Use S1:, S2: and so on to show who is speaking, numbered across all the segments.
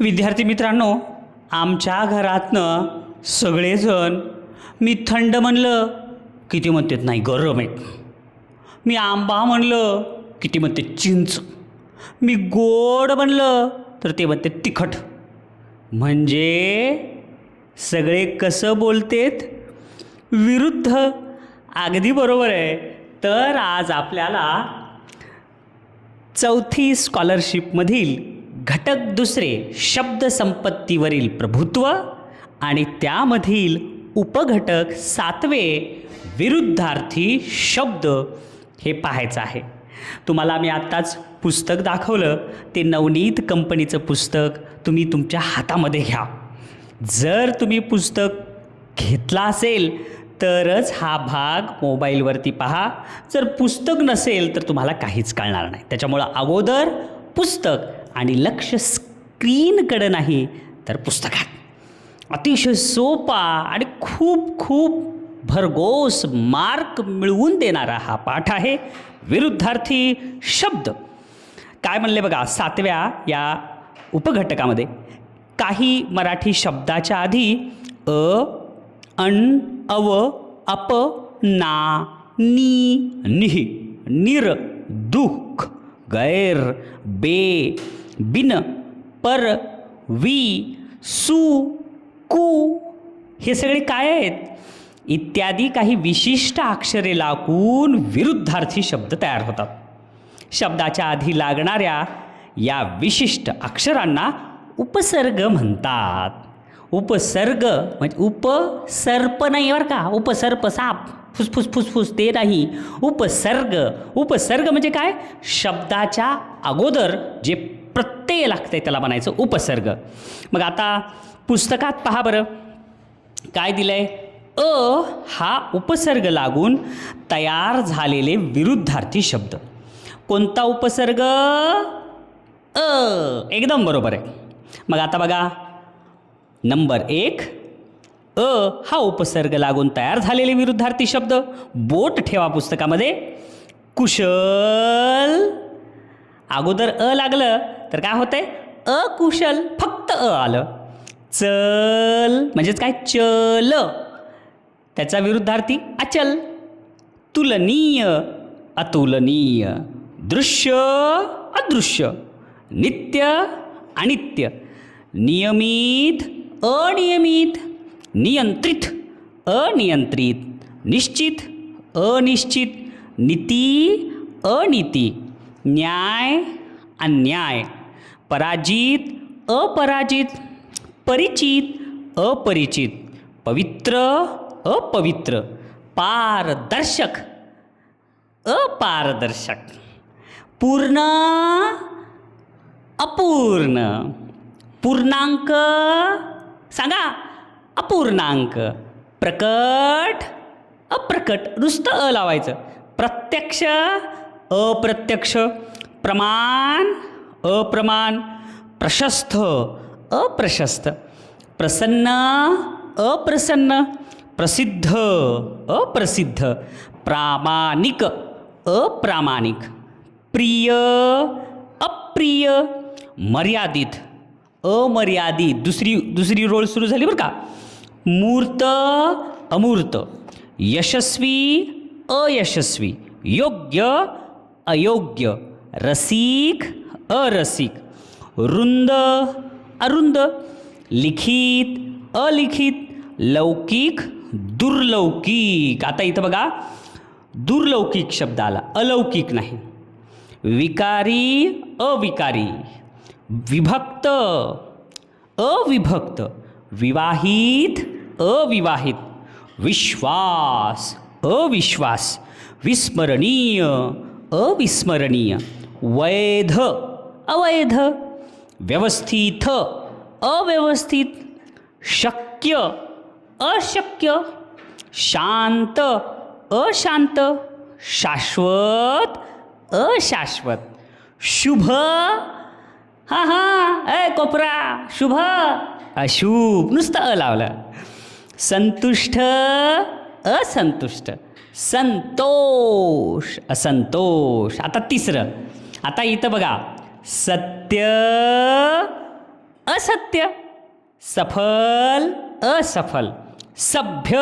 S1: विद्यार्थी मित्रांनो, आमच्या घरातनं सगळेजण मी थंड म्हणलं की ते म्हणतात नाही गरम आहे. मी आंबा म्हणलं की ते म्हणते चिंच. मी गोड म्हणलं तर ते म्हणते तिखट. म्हणजे सगळे कसं बोलतेत? विरुद्ध. अगदी बरोबर आहे. तर आज आपल्याला चौथी स्कॉलरशिपमधील घटक दुसरे शब्दसंपत्तीवरील प्रभुत्व आणि त्यामधील उपघटक 7वे विरुद्धार्थी शब्द हे पाहायचं आहे. तुम्हाला मी आत्ताच पुस्तक दाखवलं, ते नवनीत कंपनीचं पुस्तक तुम्ही तुमच्या हातामध्ये घ्या. जर तुम्ही पुस्तक घेतला असेल तरच हा भाग मोबाईलवरती पहा. जर पुस्तक नसेल तर तुम्हाला काहीच कळणार नाही. त्याच्यामुळं अगोदर पुस्तक आणि लक्ष स्क्रीनकडे नाही तर पुस्तकात. अतिशय सोपा आणि खूप खूप भरघोस मार्क मिळवून देणारा हा पाठ आहे. विरुद्धार्थी शब्द काय म्हणले बघा. 7व्या या उपघटकामध्ये काही मराठी शब्दाच्या आधी अ, अण, अव, अप, ना, नी, निह, निर, दुःख, गैर, बे, बिन, पर, वी, सु, कु हे सगळे काय आहेत? इत्यादी काही विशिष्ट अक्षरे लागून विरुद्धार्थी शब्द तयार होतात. शब्दाच्या आधी लागणाऱ्या या विशिष्ट अक्षरांना उपसर्ग म्हणतात. उपसर्ग म्हणजे उपसर्प नाही बरं का. उपसर्प साप फुसफुस फुसफुस ते नाही. उपसर्ग. उपसर्ग म्हणजे काय? शब्दाच्या अगोदर जे प्रत्यय लागते त्याला म्हणायचं उपसर्ग. मग आता पुस्तकात पहा बरं काय दिलंय. अ हा उपसर्ग लागून तयार झालेले विरुद्धार्थी शब्द. कोणता उपसर्ग? अ. एकदम बरोबर आहे. मग आता बघा नंबर 1 अ हा उपसर्ग लागून तयार झालेले विरुद्धार्थी शब्द. बोट ठेवा पुस्तकामध्ये. कुशल. अगोदर अ लागलं तर काय होतंय? अकुशल. फक्त अ आलं. चल म्हणजेच काय? चल. त्याचा विरुद्धार्थी अचल. तुलनीय, अतुलनीय. दृश्य, अदृश्य. नित्य, अनित्य. नियमित, अनियमित. नियंत्रित, अनियंत्रित. निश्चित, अनिश्चित. नीती, अनीती. न्याय, अन्याय. पराजित, अपराजित. परिचित, अपरिचित. पवित्र, अपवित्र. पारदर्शक, अपारदर्शक. पूर्ण, अपूर्ण. पूर्णांक सांगा. अपूर्णांक. प्रकट, अप्रकट. नुसतं अ लावायचं. प्रत्यक्ष, अप्रत्यक्ष. प्रमाण, अप्रमाण. प्रशस्त, अप्रशस्त. प्रसन्न, अप्रसन्न. प्रसिद्ध, अप्रसिद्ध. प्रामाणिक, अप्रामाणिक. प्रिय, अप्रिय. मर्यादित, अमर्यादित. दुसरी रोळ सुरू झाली बरं का. मूर्त, अमूर्त. यशस्वी, अयशस्वी. योग्य, अयोग्य. रसिक, अरसिक. रुंद, अरुंद. लिखित, अलिखित. लौकिक, दुर्लौकिक. आता इथं बघा दुर्लौकिक शब्द आला, अलौकिक नाही. विकारी, अविकारी. विभक्त, अविभक्त. विवाहित, अविवाहित. विश्वास, अविश्वास. विस्मरणीय, अविस्मरणीय. वैध, अवैध. व्यवस्थित, अव्यवस्थित. शक्य, अशक्य. शांत, अशांत. शाश्वत, अशाश्वत. शुभ, हां हां कोपरा. शुभ, अशुभ. नुसतं अ लावलं. संतुष्ट, असंतुष्ट. संतोष, असंतोष. आता तिसरं. आता इथं बघा सत्य, असत्य. सफल असफल. सभ्य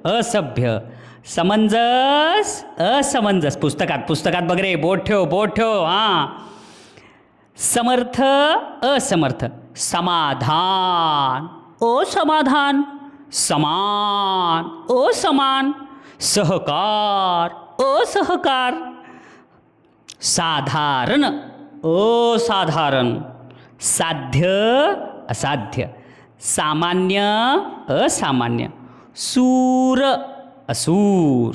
S1: असभ्य. समंजस असमंजस. पुस्तकात बघ रे, बोट ठेव हां. समर्थ असमर्थ. समाधान असमाधान. समान असमान. सहकार असहकार. साधारण असाधारण. साध्य असाध्य. सामान्य असामान्य. सूर असूर.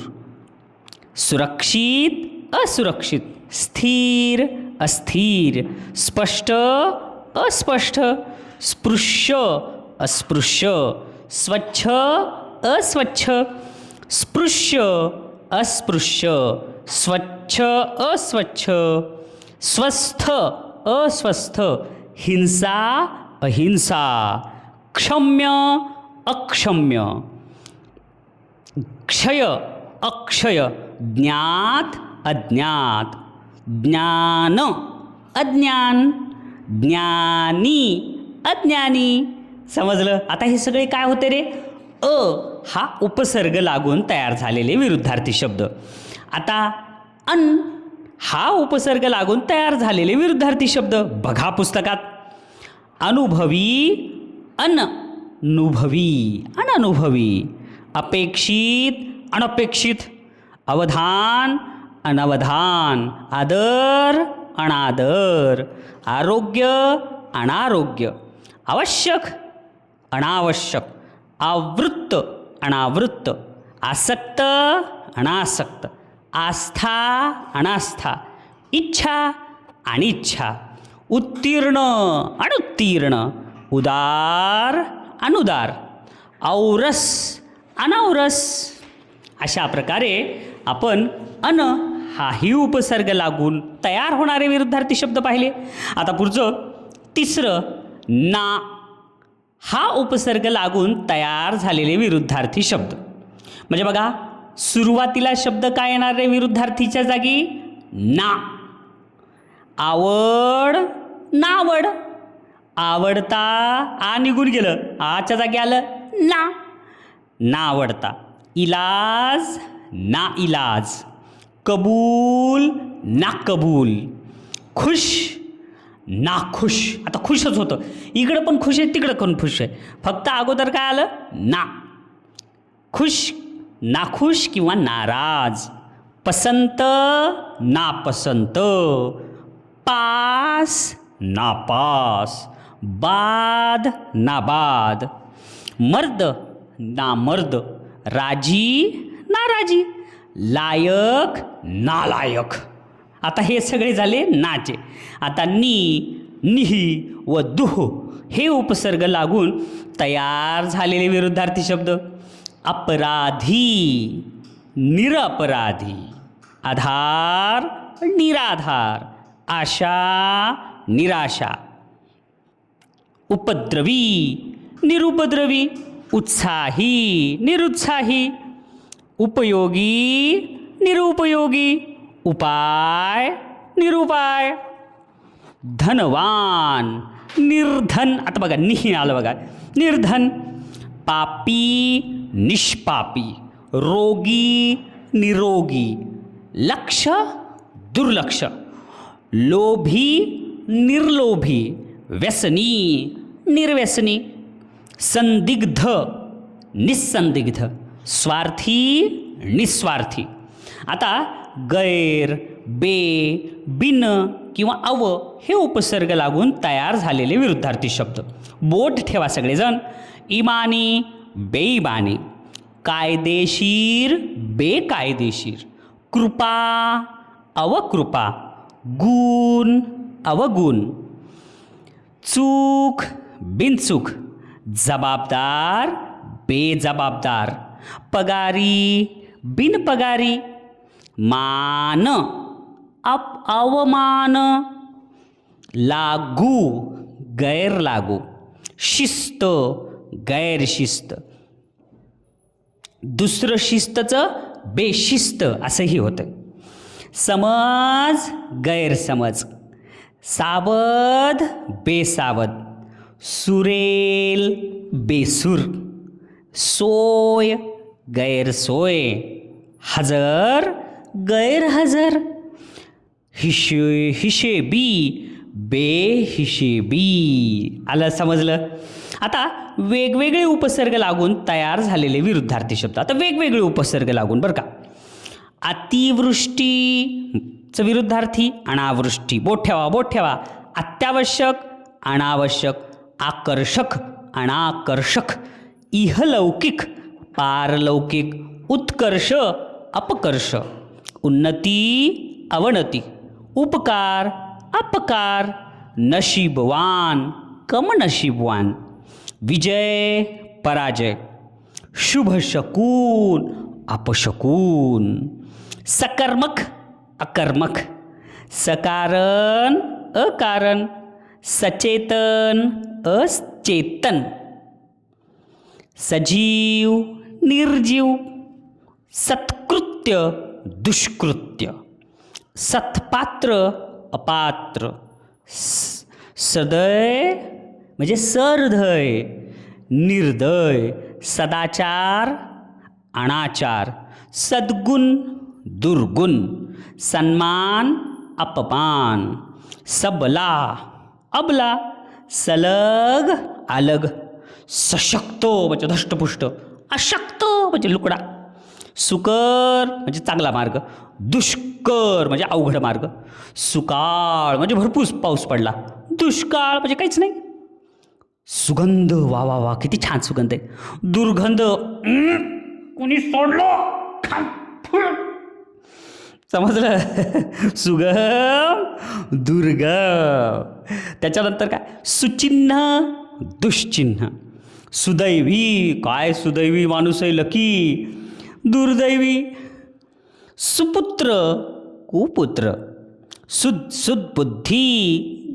S1: सुरक्षित असुरक्षित. स्थिर अस्थिर. स्पष्ट अस्पष्ट. स्पृश्य अस्पृश्य. स्वच्छ अस्वच्छ. स्पृश्य अस्पृश्य. स्वच्छ अस्वच्छ. स्वस्थ अस्वस्थ. हिंसा अहिंसा. क्षम्य अक्षम्य. क्षय अक्षय. ज्ञात अज्ञात. ज्ञान अज्ञान. ज्ञानी अज्ञानी. समजलं? आता हे सगळे काय होते रे? हा उपसर्ग लागून तयार झालेले विरुद्धार्थी शब्द. आता अन हा उपसर्ग लागून तयार झालेले विरुद्धार्थी शब्द बघा पुस्तकात. अनुभवी अननुभवी अननुभवी. अपेक्षित अनपेक्षित. अवधान अनवधान. आदर अनादर. आरोग्य अनारोग्य. आवश्यक अनावश्यक. आवृत्त अनावृत्त. आसक्त अनासक्त. आस्था अनास्था. इच्छा अनिच्छा. उत्तीर्ण अनुत्तीर्ण. उदार अनुदार. औरस अनौरस. अशा प्रकारे आपण अन हाही उपसर्ग लागून तयार होणारे विरुद्धार्थी शब्द पाहिले. आता पुढचं तिसरं ना हा उपसर्ग लागून तयार झालेले विरुद्धार्थी शब्द. म्हणजे बघा, सुरुवातीला शब्द काय येणार रे विरुद्धार्थीच्या जागी? ना. आवड नावड. आवडता आ निघून गेलं, आच्या जागी आलं ना. नावडता. इलाज ना इलाज. कबूल ना कबूल. खुश ना खुश. आता खुशच होतं, इकडं पण खुश आहे तिकडं पण खुश आहे, फक्त अगोदर काय आलं? ना. खुश नाखुश किंवा नाराज. पसंत नापसंत. पास नापास. बाद नाबाद. मर्द नामर्द. राजी नाराजी. लायक नालायक. आता हे सगळे झाले नाचे. आता नी निही व दुह हे उपसर्ग लागून तयार झालेले विरुद्धार्थी शब्द. अपराधी निरपराधी. आधार निराधार. आशा निराशा. उपद्रवी निरुपद्रवी. उत्साही निरुत्साही. उपयोगी निरुपयोगी. उपाय निरुपाय. धनवान निर्धन. आता बघा निही आलं बघा, निर्धन. पापी निष्पापी. रोगी निरोगी. लक्ष दुर्लक्ष. लोभी निर्लोभी. व्यसनी निर्व्यसनी. संदिग्ध निस्संदिग्ध. स्वार्थी निस्वार्थी. आता गैर बे बिन किंवा अव हे उपसर्ग लागून तयार झालेले विरुद्धार्थी शब्द. बोट ठेवा सगळेजण. इमानी बेईमानी. कायदेशीर बेकायदेशीर. कृपा अवकृपा. गुण अवगुण. चूक बिनचूक. जबाबदार बेजबाबदार. पगारी बिनपगारी. मान अवमान. लागू गैरलागू. शिस्त गैरशिस्त. दुसरं शिस्तचं बेशिस्त असंही होतं. समज गैरसमज. सावध बेसावध. सुरेल बेसूर, सोय गैरसोय, हजर गैरहजर, हिशेबी बेहिशेबी. आलं समजलं. आता वेगवेगळे उपसर्ग लागून तयार झालेले विरुद्धार्थी शब्द. आता वेगवेगळे उपसर्ग लागून बरं का. अतिवृष्टीचं विरुद्धार्थी अनावृष्टी. बोट ठेवा. अत्यावश्यक अनावश्यक, आकर्षक अनाकर्षक, इहलौकिक पारलौकिक, उत्कर्ष अपकर्ष, उन्नती अवनती, उपकार अपकार, नशीबवान कमनशीबवान, विजय पराजय, शुभ शकून अपशकून, सकर्मक अकर्मक, सकारण अकारण, सचेतन अचेतन, सजीव निर्जीव, सत्कृत्य दुष्कृत्य, सत्पात्र अपात्र, सदय म्हणजे सरदय, निर्दय, सदाचार अनाचार, सद्गुण दुर्गुण, सन्मान अपमान, सबला अबला, सलग अलग, सशक्त म्हणजे धष्टपुष्ट, अशक्त म्हणजे लुकडा, सुकर म्हणजे चांगला मार्ग, दुष्कर म्हणजे अवघड मार्ग, सुकाळ म्हणजे भरपूर पाऊस पडला, दुष्काळ म्हणजे काहीच नाही, सुगंध वा वा वा किती छान सुगंध आहे, दुर्गंध कोणी सोडलं, समजलं. सुगम दुर्गम. त्याच्यानंतर काय, सुचिन्ह दुष्चिन्ह, सुदैवी काय सुदैवी माणूस आहे लकी, दुर्दैवी, सुपुत्र कुपुत्र, सुदबुद्धी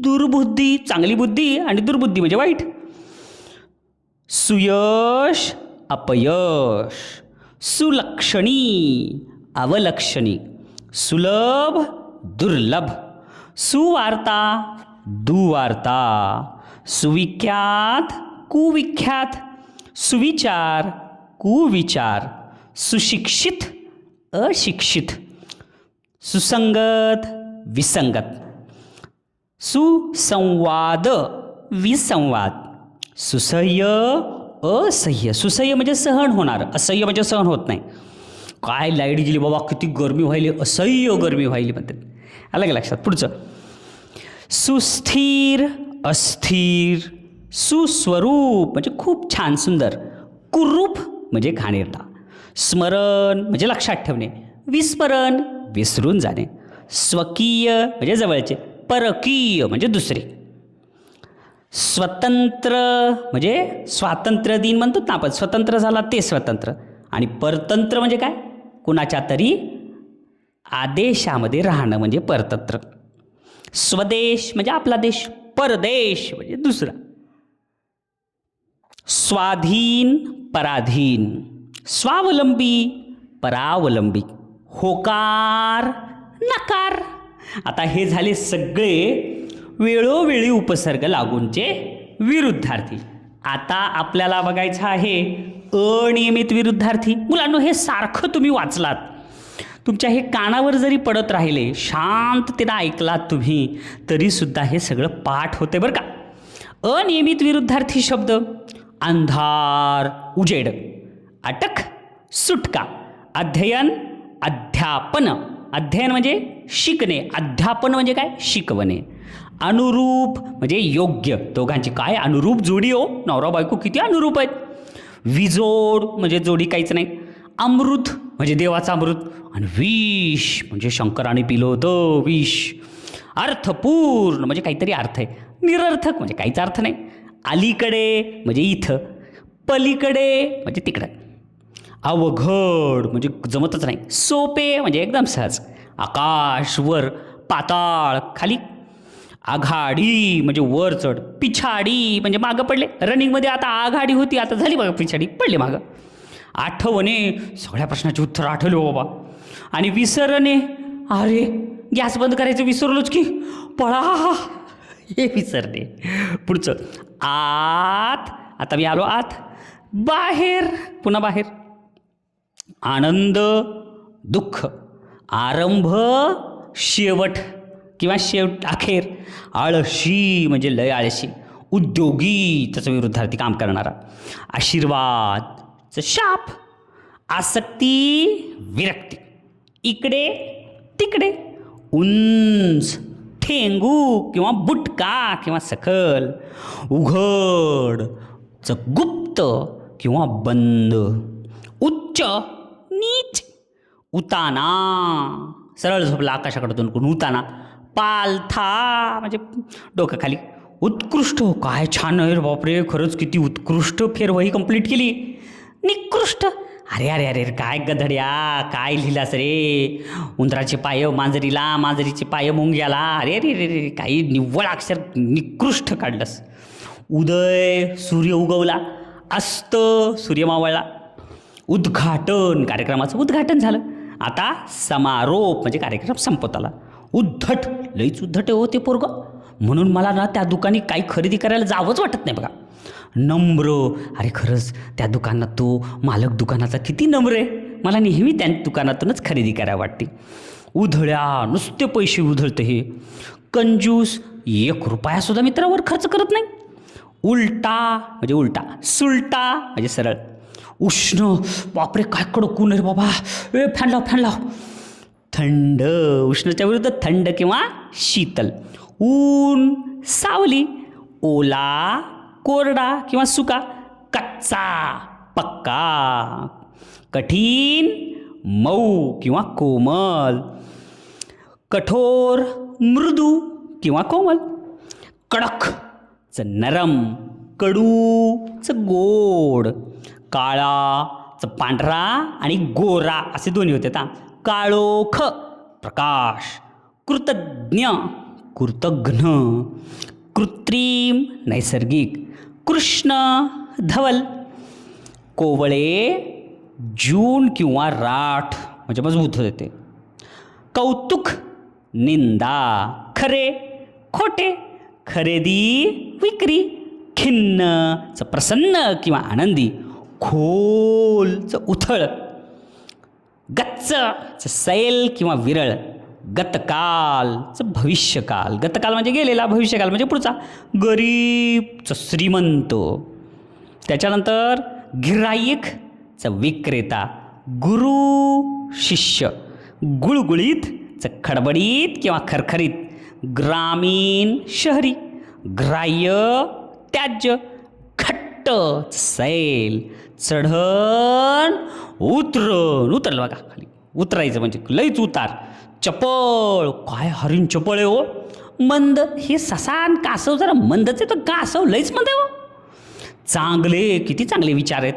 S1: दुर्बुद्धी, चांगली बुद्धी आणि दुर्बुद्धी म्हणजे वाईट, सुयश अपयश, सुलक्षणी अवलक्षणी, सुलभ दुर्लभ, सुवार्ता दुवार्ता, सुविख्यात कुविख्यात, सुविचार कुविचार, सुशिक्षित अशिक्षित, सुसंगत विसंगत, सुसंवाद विसंवाद, सुसह्य असह्य, सुसह्य म्हणजे सहन होणार, असह्य म्हणजे सहन होत नाही. काय लाईट गेली बाबा, किती गरमी व्हायली, असह्य गरमी व्हायली म्हणतात. आलं का लक्षात. पुढचं, सुस्थिर अस्थिर, सुस्वरूप म्हणजे खूप छान सुंदर, कुरूप म्हणजे घाणेरडा, स्मरण म्हणजे लक्षात ठेवणे, विस्मरण विसरून जाणे, स्वकीय म्हणजे जवळचे, परकीय म्हणजे दुसरे, स्वतंत्र म्हणजे स्वातंत्र्य दिन म्हणतो ना आपण, स्वतंत्र झाला ते स्वतंत्र, आणि परतंत्र म्हणजे काय, कुणाच्या तरी आदेशामध्ये राहणं म्हणजे परतंत्र, स्वदेश म्हणजे आपला देश, परदेश म्हणजे दुसरा, स्वाधीन पराधीन, स्वावलंबी परावलंबी, होकार नकार. आता हे झाले सगळे वेळोवेळी उपसर्ग लागूनचे विरुद्धार्थी. आता आपल्याला बघायचं आहे अनियमित विरुद्धार्थी. मुलांनो, हे सारखं तुम्ही वाचलात, तुमच्या हे कानावर जरी पडत राहिले, शांततेनं ऐकलात तुम्ही, तरीसुद्धा हे सगळं पाठ होते बरं का. अनियमित विरुद्धार्थी शब्द, अंधार उजेड, अटक सुटका, अध्ययन अध्यापन, अध्ययन म्हणजे शिकणे, अध्यापन म्हणजे काय, शिकवणे, अनुरूप म्हणजे योग्य, दोघांची काय अनुरूप जोडी हो, नवरा बायको किती अनुरूप आहेत, विजोड म्हणजे जोडी काहीच नाही, अमृत म्हणजे देवाचा अमृत, आणि विष म्हणजे शंकराने पिलं होतं विष, अर्थपूर्ण म्हणजे काहीतरी अर्थ आहे, निरर्थक म्हणजे काहीच अर्थ नाही, अलीकडे म्हणजे इथं, पलीकडे म्हणजे तिकडं, अवघड म्हणजे जमतच नाही, सोपे म्हणजे एकदम सहज, आकाश वर, पाताळ खाली, आघाडी म्हणजे वर चढ, पिछाडी म्हणजे मागं पडले, रनिंगमध्ये आता आघाडी होती, आता झाली बघा पिछाडी, पडले मागं, आठवणे सगळ्या प्रश्नाची उत्तर आठवले बाबा, आणि विसरणे, अरे गॅस बंद करायचं विसरलोच की, पळा हे विसरणे. पुढचं आत, आता मी आलो आत, बाहेर, पुन्हा बाहेर. आनंद, दुःख, आरंभ, शेवट किंवा अखेर. आळशी म्हणजे लय आळशी, उद्योगी त्याचा विरुद्धार्थी काम करणारा. आशीर्वाद शाप, आसक्ती, विरक्ती, इकडे तिकडे. उंच, ठेंगू किंवा बुटका किंवा सखल. उघड, गुप्त किंवा बंद. उच्च, नीच, उताना, सरळ झोपला आकाशाकडे तोंड उताना. पालथा म्हणजे डोकं खाली. उत्कृष्ट, काय छान आहे रे बापरे, खरंच किती उत्कृष्ट फेरवही कंप्लीट केली. निकृष्ट, अरे अरे अरे काय गधड्या, काय लिहिलास रे. उंदराचे पाय मांजरीला, मांजरीचे पाय मुंग्याला. अरे अरे रे रे, काही निव्वळ अक्षर निकृष्ट काढलंस. उदय, सूर्य उगवला. अस्त, सूर्य मावळला. उद्घाटन, कार्यक्रमाचं उद्घाटन झालं. आता समारोप म्हणजे कार्यक्रम संपत आला. उद्धट, लईच उद्धट हो ते पोरग, म्हणून मला ना त्या दुकानी काही खरेदी करायला जावंच वाटत नाही बघा. नम्र, अरे खरंच त्या दुकानात तो मालक दुकानाचा किती नम्र आहे, मला नेहमी त्या दुकानातूनच खरेदी करायला वाटते. उधळ्या, नुसते पैसे उधळतं हे. कंजूस, 1 रुपयासुद्धा मित्रावर खर्च करत नाही. उलटा म्हणजे उलटा, सुलटा म्हणजे सरळ. उष्ण, बापरे काय कडक ऊन रे बाबा, फॅन लाव फॅन लाव. थंड, उष्णच्या विरुद्ध थंड किंवा शीतल. ऊन, सावली. ओला, कोरडा किंवा सुका. कच्चा, पक्का. कठीण, मऊ किंवा कोमल. कठोर, मृदू किंवा कोमल. कडक च नरम, कडू च गोड. काळा च पांढरा आणि गोरा असे दोन्ही होते. काळोख, प्रकाश. कृतज्ञ, कृतघ्न. कृत्रिम, नैसर्गिक. कृष्ण, धवल. कोवळे, जून किंवा राठ म्हणजे मजबूत होते. कौतुक, निंदा. खरे, खोटे. खरेदी, विक्री. खिन्न च प्रसन्न किंवा आनंदी. खोल च उथळ. गच्च च सैल किंवा विरळ. गतकाल च भविष्यकाल. गतकाल म्हणजे गेलेला, भविष्यकाल म्हणजे पुढचा. गरीब च श्रीमंत. त्याच्यानंतर गिऱ्हाईक च विक्रेता. गुरु, शिष्य. गुळगुळीत च खडबडीत किंवा खरखरीत. ग्रामीण, शहरी. ग्राह्य, त्याज्य. घट्ट च सैल. चढण, उतरण, उतरलं बघा खाली, उतरायचं म्हणजे लईच उतार. चपळ, काय हरिण चपळ आहे हो. मंद, हे ससान कासव जरा मंदच आहे, तर कासव लईच मंद आहे हो. चांगले, किती चांगले विचार आहेत.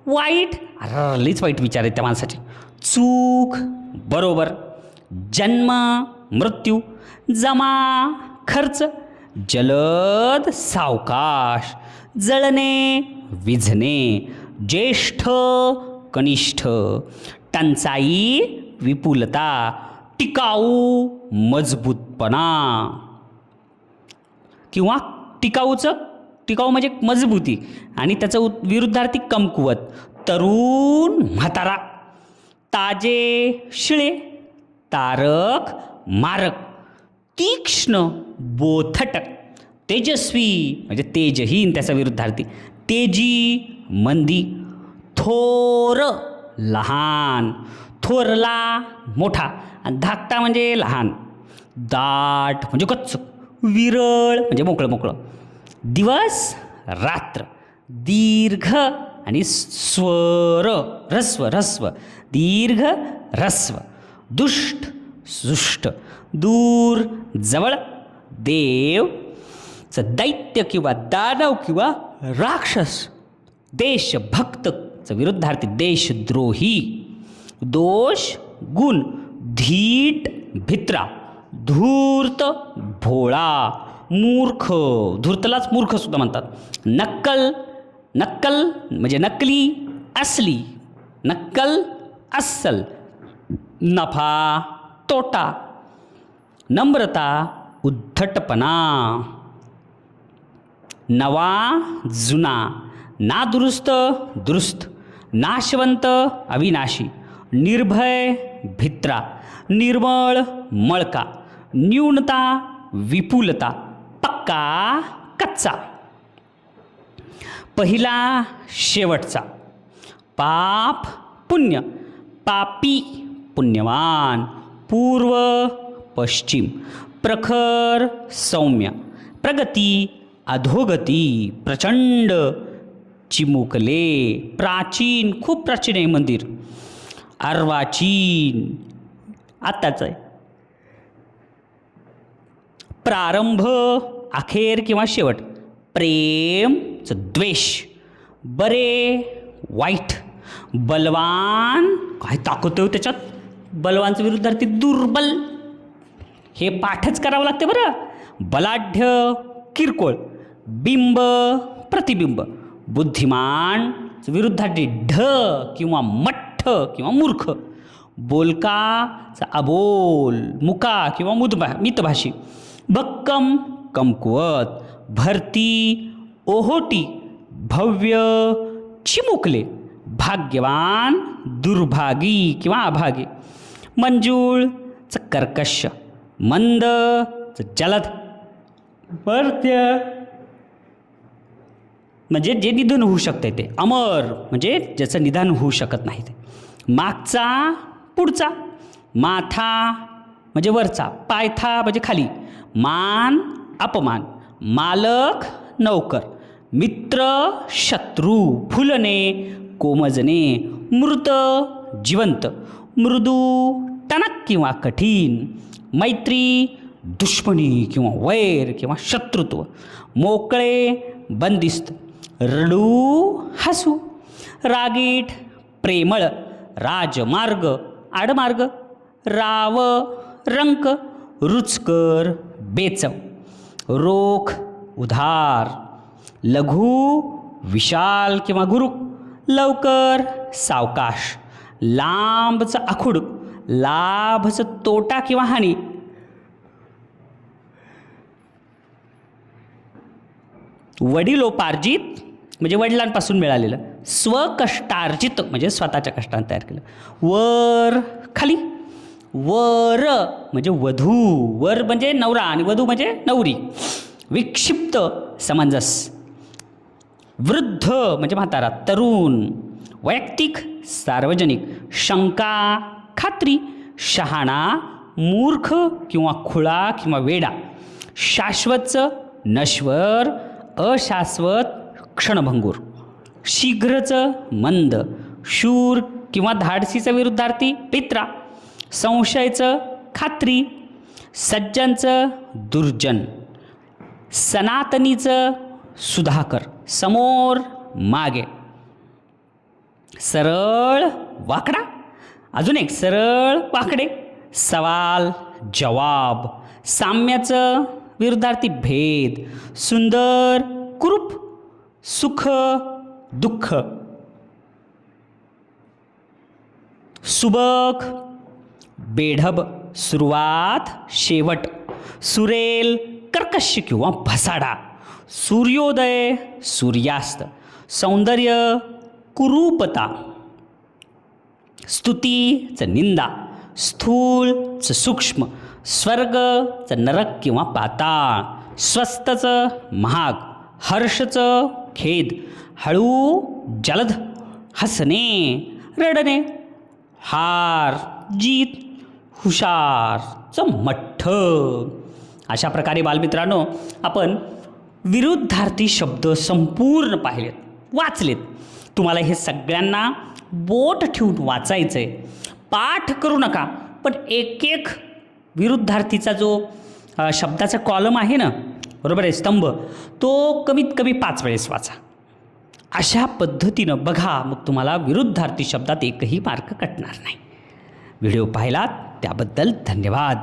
S1: वाईट, अरे लईच वाईट विचार आहेत त्या माणसाचे. चूक, बरोबर. जन्म, मृत्यू. जमा, खर्च. जलद, सावकाश. जळणे, विझणे. ज्येष्ठ, कनिष्ठ. टंचाई, विपुलता. टिकाऊ, मजबूतपणा किंवा टिकाऊ म्हणजे मजबूती आणि त्याचं विरुद्धार्थी कमकुवत. तरुण, म्हातारा. ताजे, शिळे. तारक, मारक. तीक्ष्ण, बोथट. तेजस्वी म्हणजे तेजहीन त्याचा विरुद्धार्थी. तेजी, मंदी. थोर, लहान. थोरला, मोठा. आणि धाकटा म्हणजे लहान. दाट म्हणजे कच्च. विरळ म्हणजे मोकळं मोकळं. दिवस, रात्र. दीर्घ आणि स्वर, ह्रस्व. दीर्घ, ह्रस्व. दुष्ट, सुष्ट. दूर, जवळ. देव च दैत्य किंवा दानव किंवा राक्षस. देशभक्तचं विरुद्धार्थी देशद्रोही. दोष, गुण. धीट, भित्रा. धूर्त, भोळा. मूर्ख, धूर्तलाच मूर्ख सुद्धा म्हणतात. नक्कल म्हणजे नकली, असली. नक्कल, अस्सल. नफा, तोटा. नम्रता, उद्धटपणा. नवा जुना, नादुरुस्त दुरुस्त, नाशवंत अविनाशी, निर्भय भित्रा, निर्मळ मळका, न्यूनता विपुलता, पक्का कच्चा, पहिला शेवटचा, पाप पुण्य, पापी पुण्यवान, पूर्व पश्चिम, प्रखर सौम्य, प्रगती अधोगती, प्रचंड चिमुकले, प्राचीन खूप प्राचीन आहे मंदिर, अर्वाचीन आत्ताच आहे, प्रारंभ अखेर किंवा शेवट, प्रेम द्वेष, बरे वाईट, बलवान काय ताकद आहे त्याच्यात, बलवानचं विरुद्धार्थी दुर्बल, हे पाठच करावं लागते बरं, बलाढ्य किरकोळ, बिंब प्रतिबिंब, बुद्धिमान विरुद्धार्थी ढ किंवा मठ्ठ किंवा मूर्ख, बोलका अबोल, मुका किंवा मितभाषी, भक्कम कमकुवत, भरती ओहोटी, भव्य चिमुकले, भाग्यवान दुर्भागी किंवा अभागी, मंजूळ कर्कश, मंद जलद, मर्त्य म्हणजे जे निधन होऊ शकते ते, अमर म्हणजे ज्याचं निधन होऊ शकत नाही ते, मागचा पुढचा, माथा म्हणजे वरचा, पायथा म्हणजे खाली, मान अपमान, मालक नौकर, मित्र शत्रू, फुलणे कोमजणे, मृत जिवंत, मृदू टणक किंवा कठीण, मैत्री दुश्मनी किंवा वैर किंवा शत्रुत्व, मोकळे बंदिस्त, रडू हसू, रागीट प्रेमळ, राजमार्ग आडमार्ग, राव रंक, रुचकर बेचव, रोख उधार, लघु विशाल किंवा गुरुक, लवकर सावकाश, लांबचं आखूड, लाभचं तोटा किंवा हानी, वडिलोपार्जित म्हणजे वडिलांपासून मिळालेलं, स्वकष्टार्जित म्हणजे स्वतःच्या कष्टाने तयार केलं, वर खाली, वर म्हणजे वधू, वर म्हणजे नवरा आणि वधू म्हणजे नवरी, विक्षिप्त समंजस, वृद्ध म्हणजे म्हातारा, तरुण, वैयक्तिक सार्वजनिक, शंका खात्री, शहाणा मूर्ख किंवा खुळा किंवा वेडा, शाश्वतचं नश्वर, अशाश्वत क्षणभंगूर, शीघ्रचं मंद, शूर किंवा धाडसीचा विरुद्धार्थी पित्रा, संशयचं खात्री, सज्जनचं दुर्जन, सनातनीचं सुधाकर, समोर मागे, सरळ वाकडा, अजून एक सरळ वाकडे, सवाल जवाब, साम्याचं विरुद्धार्थी भेद, सुंदर कुरूप, सुख दुःख, सुबक बेढब, सुरुवात शेवट, सुरेल कर्कश किंवा भसाडा, सूर्योदय सूर्यास्त, सौंदर्य कुरूपता, स्तुतीचं निंदा, स्थूलचं सूक्ष्म, स्वर्गचं नरक किंवा पाताळ, स्वस्तचं महाग, हर्षचं खेद, हळू जलद, हसणे रडणे, हार जीत, हुशारचं मठ्ठ. अशा प्रकारे बालमित्रांनो आपण विरुद्धार्थी शब्द संपूर्ण पाहिलेत, वाचलेत. तुम्हाला हे सगळ्यांना बोट ठेवून वाचायचं आहे, पाठ करू नका, पण एक एक विरुद्धार्थीचा जो शब्दाचा कॉलम आहे ना, बरोबर आहे, स्तंभ, तो कमीत कमी 5 वेळेस वाचा. अशा पद्धतीनं बघा, मग तुम्हाला विरुद्धार्थी शब्दात एकही मार्क कटणार नाही. व्हिडिओ पाहिलात त्याबद्दल धन्यवाद.